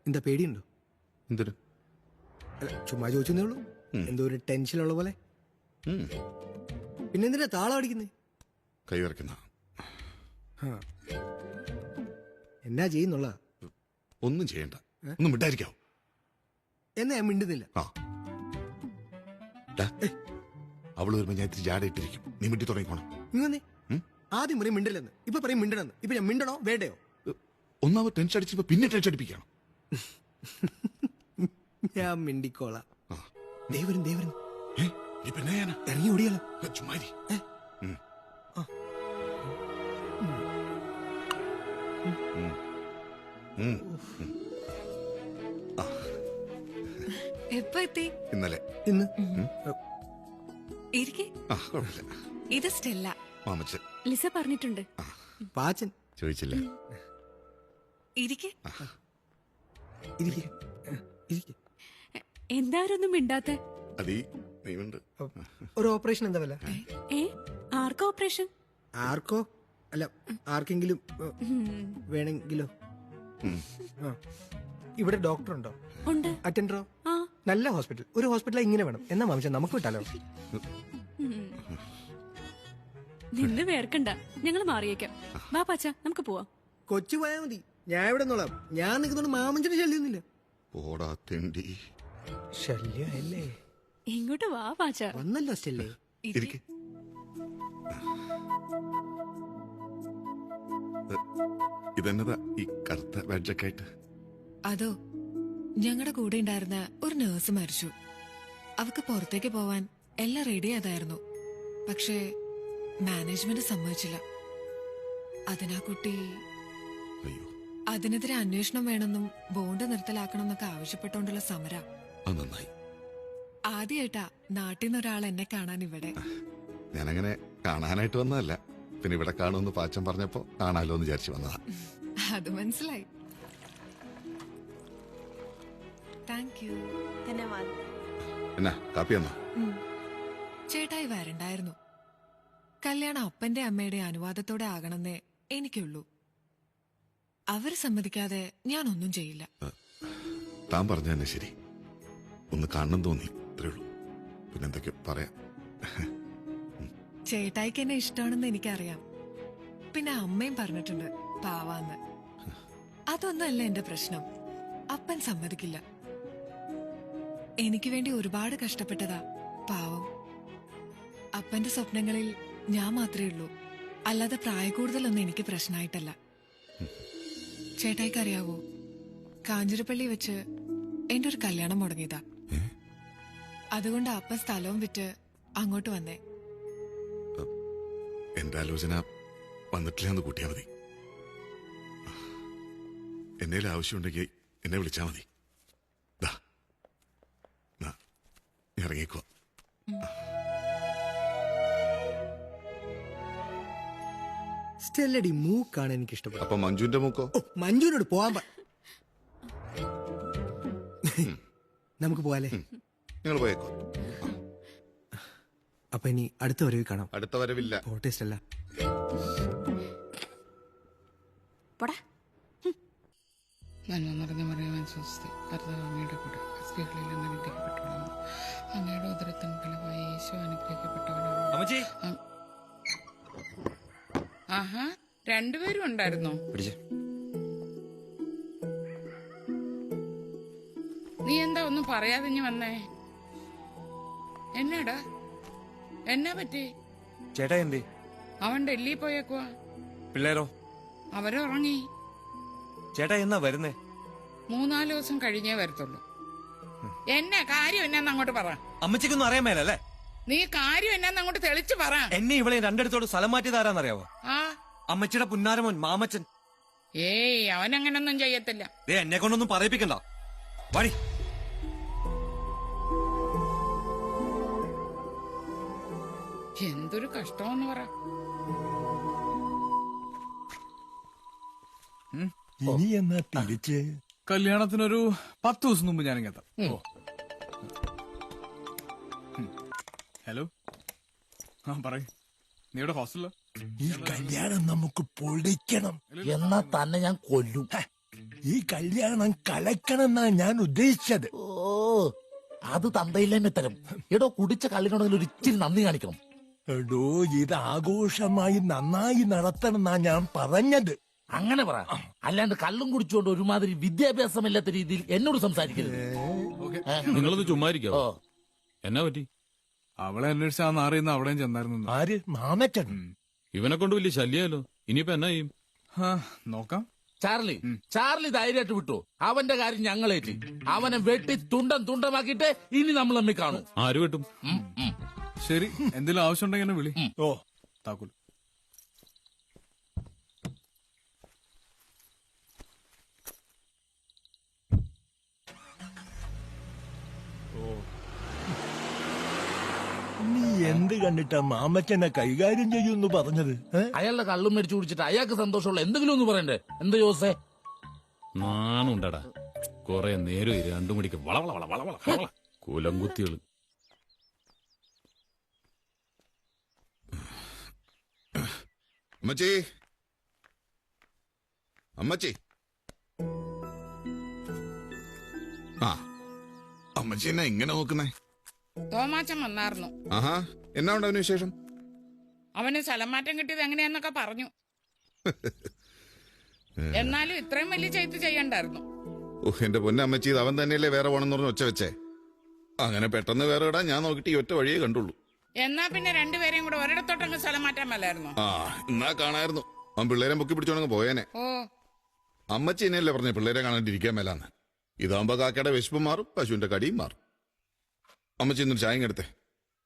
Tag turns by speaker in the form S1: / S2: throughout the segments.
S1: എന്താ പേടിയുണ്ടോ?
S2: എന്തിനു?
S1: അല്ല, ചുമ്മാ ചോദിച്ചേ ഉള്ളൂ. എന്തോ ഒരു ടെൻഷനുള്ള പോലെ. പിന്നെ എന്തിനാ താളം അടിക്കുന്നേ?
S2: കൈ വരയ്ക്കുന്ന
S1: എന്നാ ചെയ്യുന്നുള്ള?
S2: ഒന്നും ചെയ്യണ്ട, ഒന്നും വിട്ടായിരിക്കാവോ?
S1: എന്നാ ഞാൻ മിണ്ടുന്നില്ല.
S2: അവള് വരുമ്പോ ഞാൻ ഇത്തിരി ജാടയിട്ടിരിക്കും, നീ മിണ്ടി തുടങ്ങിക്കോണം.
S1: നീ വന്നേ. ആദ്യം പറയും മിണ്ടില്ലെന്ന്, ഇപ്പൊ പറയും മിണ്ടണമെന്ന്. ഇപ്പൊ ഞാൻ മിണ്ടണോ വേണ്ടയോ?
S2: ഒന്നാമത് ടെൻഷൻ അടിച്ചപ്പോ പിന്നെ ടെൻഷൻ അടിപ്പിക്കണം.
S1: ഞാൻ മിണ്ടിക്കോളാം. ദേവരൻ ദേവരൻ
S2: പിന്നെ
S1: ഇറങ്ങി ഓടിയാലോ?
S2: ചുമ്മാരി.
S3: എപ്പോ എത്തി?
S2: ഇന്നലെ.
S1: ഇന്ന്
S3: ഇരിക്കെ.
S2: കുഴപ്പമില്ല.
S3: ഇത് സ്റ്റെല്ല.
S2: മാമച്ചൻ
S3: ലിസ പറഞ്ഞിട്ടുണ്ട്.
S1: പാച്ചൻ
S2: ചോദിച്ചില്ല.
S3: ഇരിക്കെ.
S1: ഇരിക്ക്. ഇരിക്ക്.
S3: എന്താരൊന്നും മിണ്ടാത്തെ?
S2: അതീ നീണ്ട്.
S1: ഒരു ഓപ്പറേഷൻ എന്താ വില?
S3: ആർക്കോ ഓപ്പറേഷൻ?
S1: ആർക്കോ അല്ല, ആർക്കെങ്കിലും വേണമെങ്കിലോ? ഇവിടെ ഡോക്ടർ ഉണ്ടോ?
S3: ഉണ്ട്.
S1: അറ്റൻഡറോ?
S3: ആ.
S1: നല്ല ഹോസ്പിറ്റൽ. ഒരു ഹോസ്പിറ്റൽ ഇങ്ങനെ വേണം. എന്നാ മാമിച്ച നമുക്ക് വിട്ടാലോ?
S3: നിന്ന് വേർക്കണ്ട, ഞങ്ങൾ മാറിയേക്കാം. വാ പാച്ച, നമുക്ക് പോവാം.
S1: കൊച്ചു പോയാ മതി, ഞാൻ ഇവിടെ നോളാം. ഞാൻ നിൽക്കുന്നോണ്ട് മാമഞ്ചന് ശല്യൊന്നുമില്ല.
S2: പോടാ തെണ്ടി.
S1: ശല്യല്ലേ?
S3: ഇങ്ങോട്ട് വാ പാച്ച.
S1: വന്നല്ലോ സ്റ്റെല്ലേ.
S2: ഇരിക്ക്. ഇതെന്നതാ ഈ കറുത്ത ബാഡ്ജൊക്കെ ആയിട്ട്?
S4: അതോ, ഞങ്ങളുടെ കൂടെ ഉണ്ടായിരുന്ന ഒരു നേഴ്സ് മരിച്ചു. അവക്ക് പുറത്തേക്ക് പോവാൻ എല്ലാം റെഡി ആയതായിരുന്നു. പക്ഷേ മാനേജ്മെന്റ് സമ്മതിച്ചില്ല. അതിനാ കുട്ടി
S2: അയ്യോ,
S4: അതിനെതിരെ അന്വേഷണം വേണമെന്നും ബോണ്ട് നിർത്തലാക്കണം എന്നൊക്കെ ആവശ്യപ്പെട്ടുകൊണ്ടുള്ള സമര.
S2: അത് നന്നായി.
S4: ആദ്യമായിട്ടാ നാട്ടിൽ നിന്ന് ഒരാൾ എന്നെ കാണാൻ ഇവിടെ.
S2: ഞാനങ്ങനെ കാണാനായിട്ട് വന്നതല്ല, പിന്നെ ഇവിടെ കാണുമെന്ന് പാച്ചൻ പറഞ്ഞപ്പോ കാണാലോ എന്ന് വിചാരിച്ചു വന്നതാ.
S4: അത് മനസ്സിലായി. Thank you.
S2: എന്നാ കാപ്പി എന്നാ?
S4: ചേട്ടായി വരണ്ടായിരുന്നു. കല്യാണം അപ്പന്റെ അമ്മയുടെ അനുവാദത്തോടെ ആകണമെന്നേ എനിക്കുള്ളൂ. അവര് സമ്മതിക്കാതെ ഞാനൊന്നും ചെയ്യില്ല.
S2: താൻ പറഞ്ഞ തന്നെ ശരി. ഒന്ന് കാണണം തോന്നി, ഇത്രേ ഉള്ളൂ. പിന്നെന്തൊക്കെ പറയാം.
S4: ചേട്ടായിക്ക് എന്നെ ഇഷ്ടമാണെന്ന് എനിക്കറിയാം. പിന്നെ അമ്മയും പറഞ്ഞിട്ടുണ്ട് പാവാന്ന്. അതൊന്നല്ല എന്റെ പ്രശ്നം. അപ്പൻ സമ്മതിക്കില്ല. എനിക്ക് വേണ്ടി ഒരുപാട് കഷ്ടപ്പെട്ടതാ പാവം. അപ്പന്റെ സ്വപ്നങ്ങളിൽ ഞാൻ മാത്രമേ ഉള്ളൂ. അല്ലാതെ പ്രായക്കൂടുതലൊന്നും എനിക്ക് പ്രശ്നമായിട്ടല്ല. ചേട്ടായിക്കറിയാവോ, കാഞ്ഞിരപ്പള്ളി വെച്ച് എന്റെ ഒരു കല്യാണം മുടങ്ങിയതാ. അതുകൊണ്ട് അപ്പൻ സ്ഥലവും വിറ്റ് അങ്ങോട്ട് വന്നേ.
S2: എന്റെ ആലോചന വന്നിട്ടില്ല എന്ന് കൂട്ടിയാ മതി. എന്നേലും ആവശ്യമുണ്ടെങ്കിൽ എന്നെ വിളിച്ചാ മതി. ഇറങ്ങിക്കോ.
S1: സ്റ്റെല്ലടി മൂക്കാണ് എനിക്ക് ഇഷ്ടപ്പെട്ടത്.
S2: അപ്പൊ മഞ്ജുവിന്റെ മൂക്കോ?
S1: മഞ്ജുവിനോട് പോവാൻ നമുക്ക് പോവാലേ?
S2: നിങ്ങൾ പോയേക്കോ.
S1: അപ്പൊ ഇനി അടുത്ത വരവിൽ കാണാം.
S2: അടുത്ത വരവില്ല.
S1: പോട്ടെ സ്റ്റെല്ല.
S3: പോടാ.
S5: നന്മ നിറഞ്ഞ മറിയാൻ സ്വസ്തി, കർത്താവ് അങ്ങയുടെ കൂടെ, സ്ത്രീകളിൽ നിന്ന് അനുഗ്രഹിക്കപ്പെട്ടവളാണ്. അങ്ങയുടെ ഉദരത്തിൻ ഫലമായി യേശു അനുഗ്രഹിക്കപ്പെട്ടവനാണ്. ആഹാ, രണ്ടുപേരും ഉണ്ടായിരുന്നോ? നീ എന്താ ഒന്നും പറയാതിഞ്ഞു വന്നേ? എന്നാടാ, എന്നാ പറ്റി?
S6: ചേട്ടാ എന്തേ?
S5: അവൻ ഡൽഹി പോയേക്കുവാ.
S6: പിള്ളേരോ?
S5: അവരുറങ്ങി.
S6: ചേട്ടാ എന്നാ വരുന്നേ?
S5: 3-4 ദിവസം കഴിഞ്ഞേ വരത്തുള്ളൂ. എന്നാ കാര്യം എന്നാന്ന് അങ്ങോട്ട് പറ.
S6: അമ്മച്ചിക്കൊന്നും അറിയാൻ മേലല്ലേ?
S5: നീ കാര്യം എന്നാന്ന് അങ്ങോട്ട് തെളിച്ചു പറ.
S6: എന്നെ ഇവളെ രണ്ടിടത്തോട് സ്ഥലം മാറ്റിയതാരാന്നറിയാവോ?
S5: ആ,
S6: അമ്മച്ചിയുടെ പുന്നാരമോൻ മാമച്ചൻ.
S5: ഏയ് അവനങ്ങനൊന്നും ചെയ്യത്തില്ല.
S6: എന്നെ കൊണ്ടൊന്നും പറയിപ്പിക്കണ്ട. വഴി
S5: എന്തൊരു കഷ്ടമെന്ന് പറ.
S7: ഇനി എന്നാ തിരിച്ച്?
S8: കല്യാണത്തിനൊരു 10 ദിവസം മുമ്പ് ഞാൻ എത്താം. ഹലോ, ആ പറയ്. നീ ഇവിടെ ഹോസ്റ്റലിലോ?
S7: ഈ കല്യാണം നമുക്ക് പൊളിക്കണം. എന്നാ തന്നെ ഞാൻ കൊല്ലും. ഈ കല്യാണം കലക്കണമെന്നാ ഞാൻ ഉദ്ദേശിച്ചത്.
S9: ഓ അത് തന്തയില്ലേ തരം. എടോ കുടിച്ച കള്ളിനോട് ഒരു ഇച്ചിരി നന്ദി കാണിക്കണം.
S7: എടോ ഇത് ആഘോഷമായി നന്നായി നടത്തണമെന്നാ ഞാൻ പറഞ്ഞത്.
S9: അങ്ങനെ പറ, അല്ലാണ്ട് കള്ളും കുടിച്ചുകൊണ്ട് ഒരുമാതിരി വിദ്യാഭ്യാസമില്ലാത്ത രീതിയിൽ എന്നോട് സംസാരിക്കരുത്.
S10: നിങ്ങളൊന്ന് ചുമ്മാരിക്കോ?
S9: ഓ
S10: എന്നാ പറ്റി?
S8: അവളെ അന്വേഷിച്ച ആ നാറിയുന്ന അവിടെയും ചെന്നായിരുന്നു.
S7: ആര്? മാമച്ചൻ.
S10: ഇവനെ കൊണ്ട് വലിയ ശല്യമല്ലോ. ഇനിയിപ്പോ എന്നാ ചെയ്യും?
S8: നോക്കാം.
S9: ചാർലി ധൈര്യമായിട്ട് വിട്ടു. അവന്റെ കാര്യം ഞങ്ങളേറ്റി. അവനെ വെട്ടി തുണ്ടമാക്കിയിട്ട് ഇനി നമ്മൾ തമ്മിൽ കാണും.
S10: ആര് വെട്ടും?
S8: ശരി, എന്തെങ്കിലും ആവശ്യമുണ്ടെങ്കിൽ വിളി.
S7: ഓ
S8: താക്കോൽ.
S7: നീ എന്ത് കണ്ടിട്ടാ മാമച്ചനെ കൈകാര്യം ചെയ്യുമെന്ന് പറഞ്ഞത്?
S9: അയാളുടെ കള്ളും മേടിച്ചു കുടിച്ചിട്ട് അയാൾക്ക് സന്തോഷമുള്ള എന്തെങ്കിലും ഒന്ന് പറയണ്ടേ? എന്ത് ജോസേ?
S10: നാണുണ്ടടാ. കൊറേ നേരം രണ്ടു മണിക്ക് വളവള വളവള വളവള കുലം കുത്തികള്.
S2: അമ്മച്ചി, അമ്മച്ചി. ആ അമ്മച്ചി എന്നാ ഇങ്ങനെ നോക്കുന്നേ?
S5: തോമാച്ചൻ വന്നായിരുന്നു.
S2: ആഹാ, എന്നാ ഉണ്ട് അവന് വിശേഷം?
S5: അവന് സ്ഥലം മാറ്റം കിട്ടിയത് എങ്ങനെയാന്നൊക്കെ പറഞ്ഞു. എന്നാലും ഇത്രയും വലിയ ചെയ്ത് ചെയ്യണ്ടായിരുന്നു.
S2: ഓഹ് എന്റെ പൊന്നമ്മച്ചി, ഇത് അവൻ തന്നെയല്ലേ വേറെ പോണെന്ന് പറഞ്ഞ് ഒച്ച വെച്ചേ. അങ്ങനെ പെട്ടെന്ന് വേറെ ഇടാൻ ഞാൻ നോക്കിട്ട് ഈ ഒറ്റ വഴിയേ കണ്ടുള്ളൂ.
S5: എന്നാ പിന്നെ രണ്ടുപേരെയും കൂടെ ഒരിടത്തോട്ടങ്ങ് സ്ഥലം മാറ്റാൻ മേലായിരുന്നു.
S2: ആ എന്നാ കാണായിരുന്നു. അവൻ പിള്ളേരെ പൊക്കി പിടിച്ചോണങ്ങ് പോയേനെ.
S5: ഓ
S2: അമ്മച്ചി എന്നെയല്ലേ പറഞ്ഞേ പിള്ളേരെ കാണാണ്ടിരിക്കാൻ മേലാന്ന്. ഇതാകുമ്പോ കാക്കയുടെ വിശപ്പും മാറും, പശുവിന്റെ കടിയും മാറും. അമ്മച്ചി ഇന്നൊരു ചായം എടുത്തേ.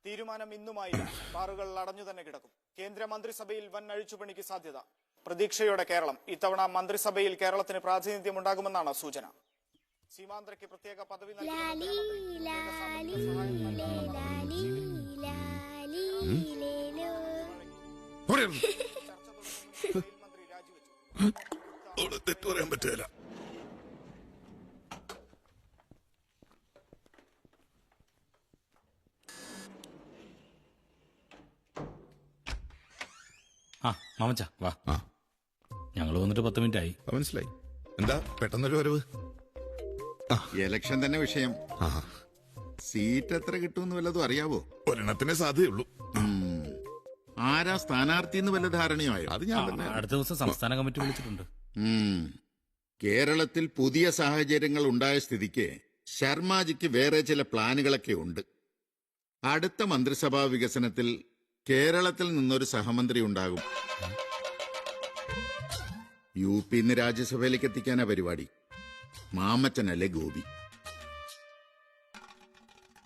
S11: തീരുമാനം ഇന്നുമായില്ല. ബാറുകൾ അടഞ്ഞു തന്നെ കിടക്കും. കേന്ദ്ര മന്ത്രിസഭയിൽ വൻ അഴിച്ചുപണിക്ക് സാധ്യത. പ്രതീക്ഷയോടെ കേരളം. ഇത്തവണ മന്ത്രിസഭയിൽ കേരളത്തിന് പ്രാതിനിധ്യം ഉണ്ടാകുമെന്നാണ് സൂചന. സീമാന്തരയ്ക്ക് പ്രത്യേക പദവി മന്ത്രി രാജിവെച്ചു.
S2: തെറ്റു പറയാൻ പറ്റില്ല.
S10: ആ മാമച്ച വാ. ഞങ്ങള് വന്നിട്ട് 10 മിനിറ്റ് ആയി.
S2: മനസ്സിലായി. എന്താ പെട്ടെന്നൊരു വരവ്?
S12: ഇലക്ഷൻ തന്നെ വിഷയം. സീറ്റ് എത്ര കിട്ടുമെന്ന് വല്ലതും അറിയാവോ?
S2: ഒരെണ്ണത്തിനെ സാധ്യതയുള്ളൂ.
S12: ആരാ സ്ഥാനാർത്ഥി എന്ന് വല്ല ധാരണയായോ?
S2: അത് ഞാൻ തന്നെ.
S10: അടുത്ത ദിവസം സംസ്ഥാന കമ്മിറ്റി വിളിച്ചിട്ടുണ്ട്.
S12: കേരളത്തിൽ പുതിയ സാഹചര്യങ്ങൾ ഉണ്ടായ സ്ഥിതിക്ക് ശർമാജിക്ക് വേറെ ചില പ്ലാനുകളൊക്കെ ഉണ്ട്. അടുത്ത മന്ത്രിസഭാ വികസനത്തിൽ കേരളത്തിൽ നിന്നൊരു സഹമന്ത്രി ഉണ്ടാകും. UP രാജ്യസഭയിലേക്ക് എത്തിക്കാനാ പരിപാടി. മാമച്ചനല്ലേ ഗോപി.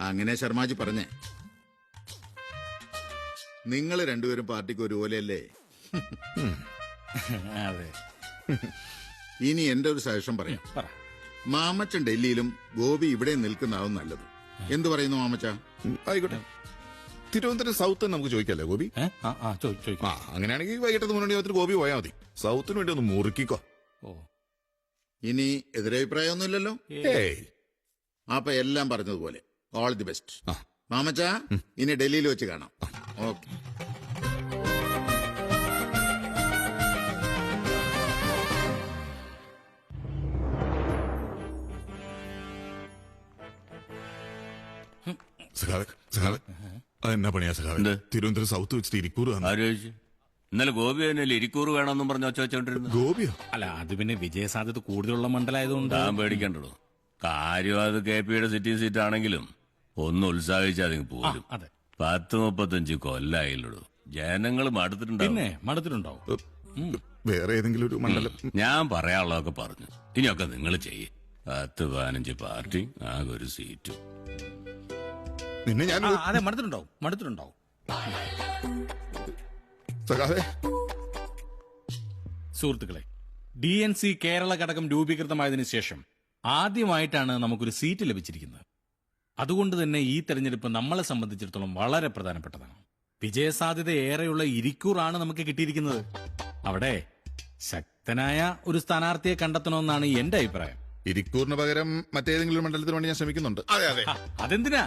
S12: അങ്ങനെ ശർമാജി പറഞ്ഞേ. നിങ്ങൾ രണ്ടുപേരും പാർട്ടിക്ക് ഒരുപോലെയല്ലേ?
S10: അതെ.
S12: ഇനി എന്റെ ഒരു സജഷൻ പറയാം. മാമച്ചൻ ഡൽഹിയിലും ഗോപി ഇവിടെ നിൽക്കുന്നതാവും നല്ലത്. എന്തു പറയുന്നു മാമച്ച?
S2: ആയിക്കോട്ടെ. തിരുവനന്തപുരം സൗത്ത് നമുക്ക് ചോദിക്കല്ലേ ഗോപി? അങ്ങനെയാണെങ്കിൽ വൈകിട്ടത് മുന്നണി ഗോപി പോയാൽ മതി. സൗത്തിന് വേണ്ടി ഒന്ന് മുറുക്കിക്കോ.
S12: ഇനി എതിരഭിപ്രായമൊന്നുമില്ലല്ലോ? അപ്പൊ എല്ലാം പറഞ്ഞതുപോലെ ഓൾ ദി ബെസ്റ്റ്. മാമച്ച, ഇനി ഡൽഹിയിൽ വെച്ച് കാണാം. ഓക്കെ.
S2: എന്നാ പണിയാ സഖാവ്? തിരുവനന്തപുരം സൗത്ത് വെച്ചിട്ട് ഇരിക്കൂർ
S13: ഇന്നലെ ഗോപി തന്നെയല്ലേ ഇരിക്കൂറ് വേണമെന്നും പറഞ്ഞ് വെച്ചോണ്ടിരുന്നു.
S2: ഗോപിയോ?
S10: അല്ല, അത് പിന്നെ വിജയസാധ്യത കൂടുതലുള്ള മണ്ഡലമായതുകൊണ്ട്
S13: ഞാൻ പേടിക്കണ്ടോ. കാര്യം അത് KP സിറ്റിംഗ് സീറ്റ് ആണെങ്കിലും ഒന്ന് ഉത്സാഹിച്ചാൽ പോലും 10-35 കൊല്ലായില്ലടോ. ജനങ്ങൾ മടുത്തിട്ടുണ്ടാവും.
S10: പിന്നെ മടുത്തിട്ടുണ്ടാവും.
S2: വേറെ ഏതെങ്കിലും ഒരു മണ്ഡലം?
S13: ഞാൻ പറയാനുള്ളതൊക്കെ പറഞ്ഞു. ഇനിയൊക്കെ നിങ്ങൾ ചെയ്യേ. 10-15 പാർട്ടി, ആകെ ഒരു സീറ്റും.
S2: നിന്നെ ഞാൻ
S10: അതെ, മടുത്തിട്ടുണ്ടാവും. സുഹൃത്തുക്കളെ, DNC കേരള ഘടകം രൂപീകൃതമായതിനു ശേഷം ആദ്യമായിട്ടാണ് നമുക്കൊരു സീറ്റ് ലഭിച്ചിരിക്കുന്നത്. അതുകൊണ്ട് തന്നെ ഈ തെരഞ്ഞെടുപ്പ് നമ്മളെ സംബന്ധിച്ചിടത്തോളം വളരെ പ്രധാനപ്പെട്ടതാണ്. വിജയസാധ്യത ഏറെയുള്ള ഇരിക്കൂറാണ് നമുക്ക് കിട്ടിയിരിക്കുന്നത്. അവിടെ ശക്തനായ ഒരു സ്ഥാനാർത്ഥിയെ കണ്ടെത്തണമെന്നാണ് എന്റെ അഭിപ്രായം.
S2: ഇരിക്കൂറിന് പകരം മറ്റേതെങ്കിലും മണ്ഡലത്തിന് വേണ്ടി ഞാൻ ശ്രമിക്കുന്നുണ്ട്.
S10: അതെന്തിനാ?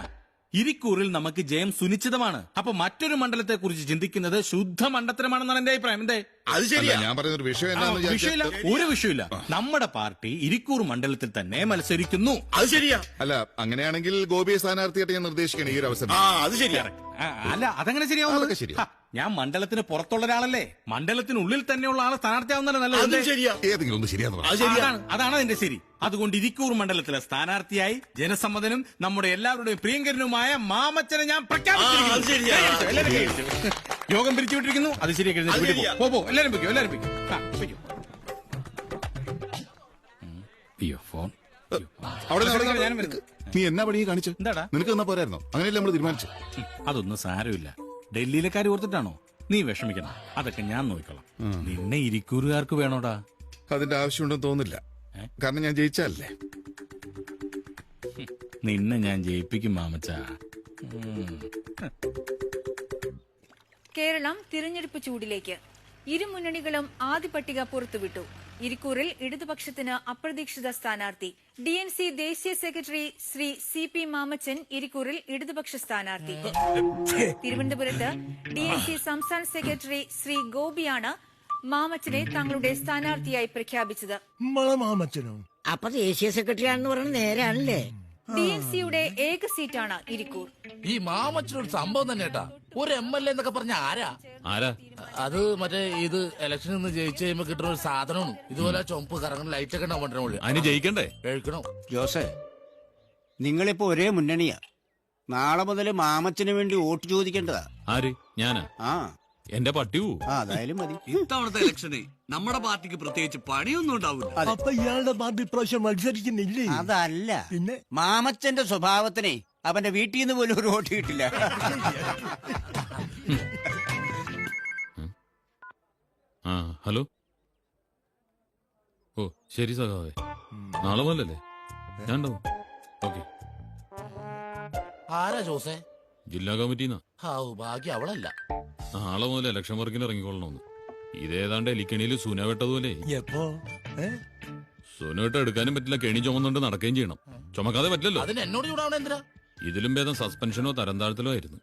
S10: ഇരിക്കൂറിൽ നമുക്ക് ജയം സുനിശ്ചിതമാണ്. അപ്പൊ മറ്റൊരു മണ്ഡലത്തെ കുറിച്ച് ചിന്തിക്കുന്നത് ശുദ്ധ മണ്ടത്തരമാണെന്നാണ് എന്റെ അഭിപ്രായം. എന്തേ?
S2: അത് ശരിയാ. ഞാൻ പറയുന്ന ഒരു വിഷയം എന്താണെന്ന്
S10: വിഷയമില്ല, ഒരു വിഷയമില്ല. നമ്മുടെ പാർട്ടി ഇരിക്കൂർ മണ്ഡലത്തിൽ തന്നെ മത്സരിക്കുന്നു.
S2: അത് ശരിയാ. അല്ല, അങ്ങനെയാണെങ്കിൽ ഗോപിയെ സ്ഥാനാർത്ഥിയായിട്ട് ഞാൻ നിർദ്ദേശിക്കണം ഈ ഒരു അവസരം.
S10: അത് ശരിയാ. അല്ല, അതങ്ങനെ ശരിയാവും.
S2: ശരിയാ.
S10: ഞാൻ മണ്ഡലത്തിന് പുറത്തുള്ള ഒരാളല്ലേ, മണ്ഡലത്തിനുള്ളിൽ തന്നെയുള്ള ആളെ സ്ഥാനാർത്ഥിയാവുന്നതല്ല നല്ലത്.
S2: ഏതെങ്കിലും ഒന്ന് ശരിയാന്ന്
S10: അതാണ് അതിന്റെ ശരി. അതുകൊണ്ട് ഇരിക്കൂർ മണ്ഡലത്തിലെ സ്ഥാനാർത്ഥിയായി ജനസമ്മതനും നമ്മുടെ എല്ലാവരുടെയും പ്രിയങ്കരനുമായ മാമച്ചനെ ഞാൻ പ്രഖ്യാപിച്ചിരിക്കുന്നു. യോഗം പിരിച്ചുവിട്ടിരിക്കുന്നു. അത് ശരിയാക്കി പോ. എല്ലാരും വെക്കോ, എല്ലാരും വെക്കോ. അയ്യോ, ഫോൺ.
S2: നീ എന്നാ പണി കാണിച്ചു?
S10: എന്താടാ?
S2: നിനക്ക് എന്നാ പോരായിരുന്നോ? അങ്ങനെയല്ലേ നമ്മൾ തീരുമാനിച്ചു.
S10: അതൊന്നും സാരമില്ല. ഡൽഹിയിലെ കാര്യം ഓർത്തിട്ടാണോ നീ വിഷമിക്കണം? അതൊക്കെ ഞാൻ നോക്കിക്കോളാം. നിന്നെ ഇരിക്കൂറുകാർക്ക് വേണോടാ?
S2: അതിന്റെ ആവശ്യമുണ്ടെന്ന് തോന്നില്ല. കാരണം ഞാൻ ജയിച്ചല്ലേ.
S10: നിന്നെ ഞാൻ ജയിപ്പിക്കും മാമച്ച.
S14: കേരളം തിരഞ്ഞെടുപ്പ് ചൂടിലേക്ക്. ഇരു മുന്നണികളും ആദ്യ പട്ടിക പുറത്തുവിട്ടു. ഇരിക്കൂറിൽ ഇടതുപക്ഷത്തിന് അപ്രതീക്ഷിത സ്ഥാനാർത്ഥി. DNC ദേശീയ സെക്രട്ടറി ശ്രീ CP മാമച്ചൻ ഇരിക്കൂറിൽ ഇടതുപക്ഷ സ്ഥാനാർത്ഥി. തിരുവനന്തപുരത്ത് DNC സംസ്ഥാന സെക്രട്ടറി ശ്രീ ഗോപിയാണ് മാമച്ചനെ തങ്ങളുടെ സ്ഥാനാർത്ഥിയായി പ്രഖ്യാപിച്ചത്.
S15: അപ്പൊ ദേശീയ സെക്രട്ടറി ആണെന്ന് പറയുന്നത് നേരാണല്ലേ?
S14: DNCയുടെ ഏക സീറ്റാണ് ഇരിക്കൂർ.
S9: ഈ മാമച്ചനൊരു സംഭവം തന്നെ കേട്ടാ. ഒരു MLA എന്നൊക്കെ പറഞ്ഞ ആരാ? അത് മറ്റേ ഇത് ഇലക്ഷനിൽ നിന്ന് ജയിച്ചു കഴിയുമ്പോ കിട്ടുന്ന ഒരു സാധനമാണ്. ഇതുപോലെ ചുമപ്പ് കറങ്ങുന്ന ലൈറ്റ് ഒക്കെ ഉണ്ടാവും.
S10: അതിന് ജയിക്കണ്ടേ?
S9: കഴിക്കണം.
S16: ജോസേ, നിങ്ങളിപ്പോ ഒരേ മുന്നണിയാ. നാളെ മുതൽ മാമച്ചന് വേണ്ടി വോട്ട് ചോദിക്കേണ്ടതാ.
S10: ആര്? ഞാനാ? എന്റെ പട്ടിയൂ.
S16: അതായാലും മതി.
S6: ഇത്തവണത്തെ ഇലക്ഷന് നമ്മുടെ പാർട്ടിക്ക് പ്രത്യേകിച്ച് പണിയൊന്നും ഉണ്ടാവില്ല.
S7: അപ്പൊ ഇയാളുടെ പാർട്ടി പ്രാവശ്യം മത്സരിക്കുന്നില്ലേ?
S16: അതല്ല, പിന്നെ മാമച്ചന്റെ സ്വഭാവത്തിനെ അവന്റെ വീട്ടിൽ നിന്ന് പോലും ഒരു വോട്ട് കിട്ടില്ല.
S10: ഹലോ. ഓ ശരി സഖാവേ, നാളെ മുതലല്ലേ? ഞാൻ ഉണ്ടാവും. ഓക്കെ.
S9: ആരാ ജോസേ?
S10: ജില്ലാ കമ്മിറ്റിന്നാ.
S9: ഭാഗ്യം അവളല്ല.
S10: നാളെ മുതൽ ഇലക്ഷൻ വർക്കിന് ഇറങ്ങിക്കൊള്ളണമെന്ന്. ഇതേതാണ്ട് എലിക്കണിയിൽ സുന വെട്ടതുപോലെ. സുന വെട്ട എടുക്കാനും പറ്റില്ല, കെണി ചുമന്നുകൊണ്ട് നടക്കുകയും ചെയ്യണം. ചുമക്കാതെ പറ്റില്ലല്ലോ.
S9: അതിന് എന്നോട് ചൂടാവണ എന്തിനാ?
S10: ഇതിലും ഭേദം സസ്പെൻഷനോ തരം താഴ്ത്തലോ ആയിരുന്നു.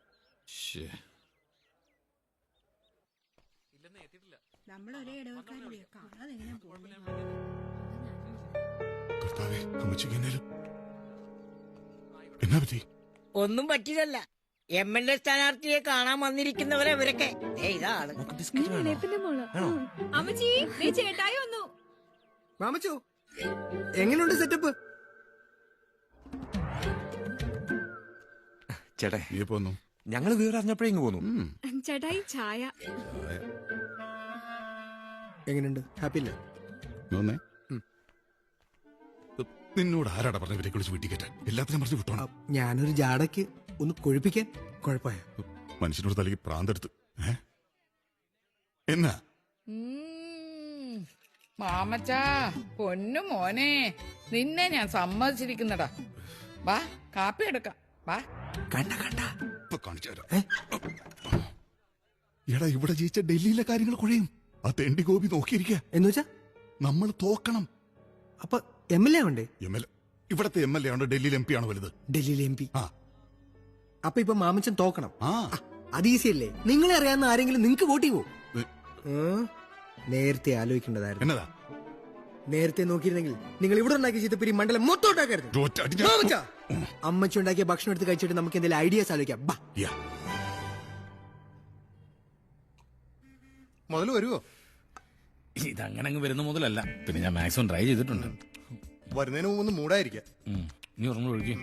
S2: എന്നാ പറ്റി?
S15: ഒന്നും പറ്റിയതല്ല. MLA സ്ഥാനാർത്ഥിയെ കാണാൻ വന്നിരിക്കുന്നവരെ ഇവരൊക്കെ. ഇതാണ്
S14: ചേട്ടായി വന്നു.
S1: മാമച്ചു, എങ്ങനെയുണ്ട് സെറ്റപ്പ്?
S6: ചേട്ടാ,
S2: നീ പോന്നു?
S6: ഞങ്ങള് വീട് അറിഞ്ഞപ്പോഴേ ഇങ്ങ് പോന്നു.
S3: ചേട്ടായി ചായ.
S1: എങ്ങനെയുണ്ട്? ഹാപ്പി അല്ലേ?
S2: നിന്നോട് ആരാടാ പറഞ്ഞ ഇവരെ വിളിച്ച് വീട്ടിൽ കയറ്റാൻ? എല്ലാത്തിനും പറഞ്ഞ് വിട്ടോണം.
S1: ഞാനൊരു ജാടയ്ക്ക് ഒന്ന് കൊഴിപ്പിക്കാൻ കുഴപ്പമായ
S2: മനുഷ്യനോട് തലക്ക് പ്രാന്തെടുത്ത്. എന്നാ
S5: മാമച്ചാ, പൊന്നു മോനെ, നിന്നെ ഞാൻ സമ്മതിച്ചിരിക്കുന്നടാ. വാ, കാപ്പി എടുക്കാം. വാ.
S2: എടാ, ഇവിടെ ജയിച്ച ഡൽഹിയിലെ കാര്യങ്ങൾ കുഴയും. ആ തെണ്ടി ഗോപി നോക്കിയിരിക്ക.
S1: എന്നുവെച്ചാ
S2: നമ്മൾ തോക്കണം.
S1: അപ്പൊ MLA വേണ്ടേ?
S2: ഇവിടത്തെ MLA ആണ് ഡൽഹിയിൽ MP ആണ് വലുത്.
S1: ഡൽഹിയിലെ MP. അപ്പൊ ഇപ്പൊ മാമച്ചൻ തോക്കണം. അത് ഈസി അല്ലേ? നിങ്ങളെ അറിയാവുന്ന ആരെങ്കിലും നിങ്ങക്ക് വോട്ട് ചെയ്യുവോ? നേരത്തെ ആലോചിക്കേണ്ടതായിരുന്നു.
S2: എന്നതാ?
S1: നേരത്തെ നോക്കിയിരുന്നെങ്കിൽ നിങ്ങൾ ഇവിടെ ഉണ്ടാക്കിയ ചിത്തപ്പിരി മണ്ഡലം മൊത്തം ഉണ്ടാക്കരുത്. അമ്മച്ചി ഉണ്ടാക്കിയ ഭക്ഷണം എടുത്ത് കഴിച്ചിട്ട് നമുക്ക് എന്തെങ്കിലും ഐഡിയാസ് ആലോചിക്കാം.
S2: മുതൽ വരുവോ?
S10: ഇതങ്ങനെ അങ്ങ് വരുന്ന മുതലല്ല. പിന്നെ ഞാൻ മാക്സിമം ട്രൈ ചെയ്തിട്ടുണ്ട്.
S1: വരുന്നതിന് മുമ്പ് മൂടായിരിക്കാം.
S10: നീ ഉറങ്ങും ഒഴിക്കും.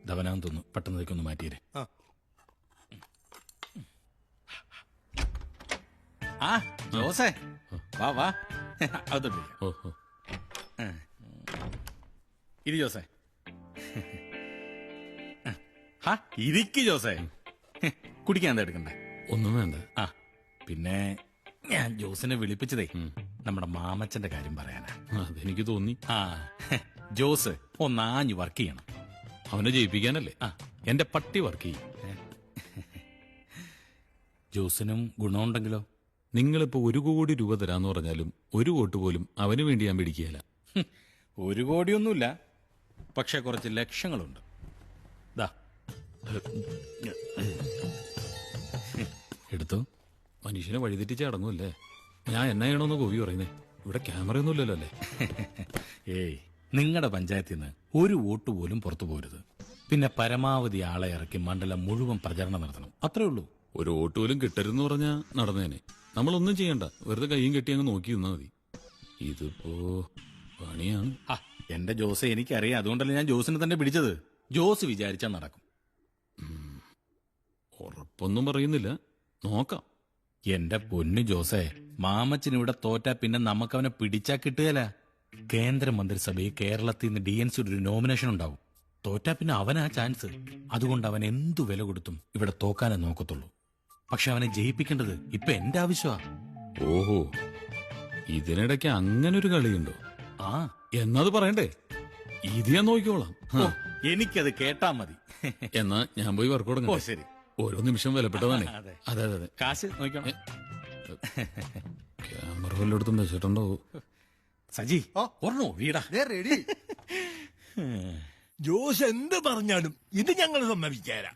S10: ധവനാന്ന് തോന്നുന്നു. പെട്ടെന്ന് ഒന്ന് മാറ്റിയേ. ആ ജോസേ, വാ വാ. അതോട്ട് ഇരി ജോസേ. ഇരിക്ക് ജോസേ. കുടിക്കാൻ എന്താ എടുക്കണ്ടേ? ഒന്നും വേണ്ട. ആ പിന്നെ ഞാൻ ജോസിനെ വിളിപ്പിച്ചതേ നമ്മുടെ മാമച്ചന്റെ കാര്യം പറയാനാ. അതെനിക്ക് തോന്നി. ജോസ് ഒന്നാഞ്ഞു വർക്ക് ചെയ്യണം. അവനെ ജയിപ്പിക്കാനല്ലേ? എന്റെ പട്ടി വർക്ക് ചെയ്യും. ജോസിനും ഗുണമുണ്ടെങ്കിലോ?
S17: നിങ്ങളിപ്പോ 1 കോടി രൂപ തരാന്ന് പറഞ്ഞാലും ഒരു വോട്ട് പോലും അവന് വേണ്ടി ഞാൻ പിടിക്കുകയില്ല.
S10: 1 കോടിയൊന്നുമില്ല, പക്ഷെ കുറച്ച് ലക്ഷങ്ങളുണ്ട്. ദാ
S17: എടുത്തോ. മനുഷ്യനെ വഴിതെറ്റിച്ച് അടങ്ങുമല്ലേ. ഞാൻ എന്നാ ചെയ്യണമെന്ന് ഗോപി പറയുന്നേ? ഇവിടെ ക്യാമറയൊന്നും ഇല്ലല്ലോ അല്ലേ?
S10: ഏയ്, നിങ്ങളുടെ പഞ്ചായത്തിൽ നിന്ന് 1 വോട്ട് പോലും പുറത്തു പോരുത്. പിന്നെ പരമാവധി ആളെ ഇറക്കി മണ്ഡലം മുഴുവൻ പ്രചരണം നടത്തണം. അത്രേ ഉള്ളൂ.
S17: ഒരു വോട്ട് പോലും കിട്ടരുതെന്ന് പറഞ്ഞാ നടന്നേനെ. നമ്മളൊന്നും ചെയ്യണ്ട, വെറുതെ കൈയും കെട്ടി അങ്ങ് നോക്കി നിന്നാ മതി. ഇതിപ്പോ പണിയാണ്.
S10: എന്റെ ജോസെ എനിക്കറിയാം, അതുകൊണ്ടല്ലേ ഞാൻ ജോസിനെ തന്നെ പിടിച്ചത്. ജോസ് വിചാരിച്ചാൽ നടക്കും.
S17: ഉറപ്പൊന്നും പറയുന്നില്ല, നോക്കാം.
S10: എന്റെ പൊന്നു ജോസേ, മാമച്ചനിവിടെ തോറ്റാ പിന്നെ നമുക്കവനെ പിടിച്ചാ കിട്ടുകയല്ല. കേന്ദ്രമന്ത്രിസഭയിൽ കേരളത്തിൽ നിന്ന് DNC ഒരു നോമിനേഷൻ ഉണ്ടാവും. തോറ്റാ പിന്നെ അവനാ ചാൻസ്. അതുകൊണ്ട് അവൻ എന്തു വില കൊടുത്തും ഇവിടെ തോക്കാനേ നോക്കത്തുള്ളൂ. പക്ഷെ അവനെ ജയിപ്പിക്കേണ്ടത് ഇപ്പൊ എന്റെ ആവശ്യമാ.
S17: ഓഹോ, ഇതിനിടയ്ക്ക് അങ്ങനൊരു കളിയുണ്ടോ? എന്നത് പറയണ്ടേ? ഇത് ഞാൻ നോക്കിക്കോളാം.
S10: എനിക്കത് കേട്ടാ മതി.
S17: എന്നാ ഞാൻ പോയി വർക്ക് തുടങ്ങാം.
S10: ശരി.
S17: ഓരോ നിമിഷം വിലപ്പെട്ടതാണേ. അതെ അതെ അതെ.
S10: കാശ് നോക്കണം.
S17: ക്യാമറ വല്ലയിടത്തും വെച്ചിട്ടുണ്ടോ?
S10: സജി ഓർണോ വീടാ
S1: റെഡി.
S7: ജോസ് എന്ത് പറഞ്ഞാലും ഇത് ഞങ്ങൾ സമ്മതിക്കാരാ.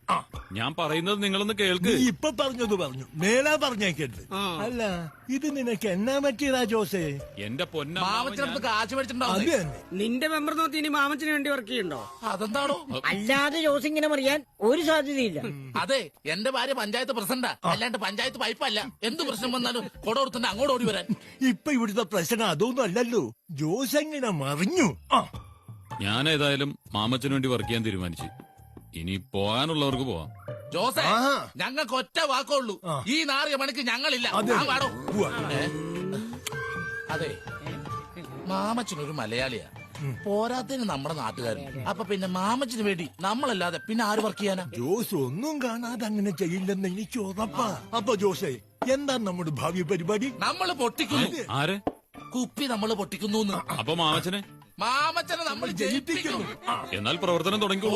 S17: ഞാൻ പറയുന്നത് നിങ്ങളൊന്ന് കേൾക്ക്.
S7: ഇപ്പൊ പറഞ്ഞത് പറഞ്ഞു, മേലാ പറഞ്ഞേക്കരുത്. അല്ല, ഇത് നിനക്ക് എന്നാ പറ്റിയതാ ജോസേ?
S17: എന്റെ
S9: മാമച്ചനടുത്ത് കാശ് മേടിച്ചിട്ടുണ്ടാവും.
S15: നിന്റെ മെമ്പർ നോക്കി ഇനി മാമച്ചന് വേണ്ടി വർക്ക് ചെയ്യണ്ടോ?
S9: അതെന്താണോ?
S15: അല്ലാതെ ജോസ് ഇങ്ങനെ പറയാൻ ഒരു സാധ്യതയില്ല.
S9: അതെ, എന്റെ ഭാര്യ പഞ്ചായത്ത് പ്രസിഡന്റാ, അല്ലാണ്ട് പഞ്ചായത്ത് പൈപ്പല്ല. എന്ത് പ്രശ്നം വന്നാലും കൊട കൊടുത്തിട്ട് അങ്ങോട്ട് ഓടി വരാൻ.
S7: ഇപ്പൊ ഇവിടുത്തെ പ്രശ്നം അതൊന്നും അല്ലല്ലോ. ജോസ് എങ്ങനെ മറിഞ്ഞു?
S17: ഞാൻ ഏതായാലും മാമച്ചന് വേണ്ടി വർക്ക് ചെയ്യാൻ തീരുമാനിച്ചു. ഇനി പോകാനുള്ളവർക്ക് പോവാം.
S9: ജോസേ, ഞങ്ങൾക്ക് ഒറ്റ വാക്കുള്ളൂ, ഈ നാറിയ മണിക്ക് ഞങ്ങളില്ല. പാടോ. അതെ, മാമച്ചനൊരു മലയാളിയാ, പോരാത്തതിന് നമ്മുടെ നാട്ടുകാരൻ. അപ്പൊ പിന്നെ മാമച്ചന് വേണ്ടി നമ്മളല്ലാതെ പിന്നെ ആര് വർക്ക് ചെയ്യാനാ?
S7: ജോസ് ഒന്നും കാണാതെ അങ്ങനെ ചെയ്യില്ലെന്ന് എനിക്ക് ഉറപ്പാ. അപ്പൊ ജോസേ, എന്താ നമ്മുടെ ഭാവി പരിപാടി?
S9: നമ്മള് പൊട്ടിക്കുന്നു.
S17: ആര്?
S9: കുപ്പി നമ്മള് പൊട്ടിക്കുന്നു.
S17: അപ്പൊ മാമച്ചനെ
S9: നമ്മൾ ജയിപ്പിക്കുന്നു.
S17: എന്നാൽ പ്രവർത്തനം തുടങ്ങി.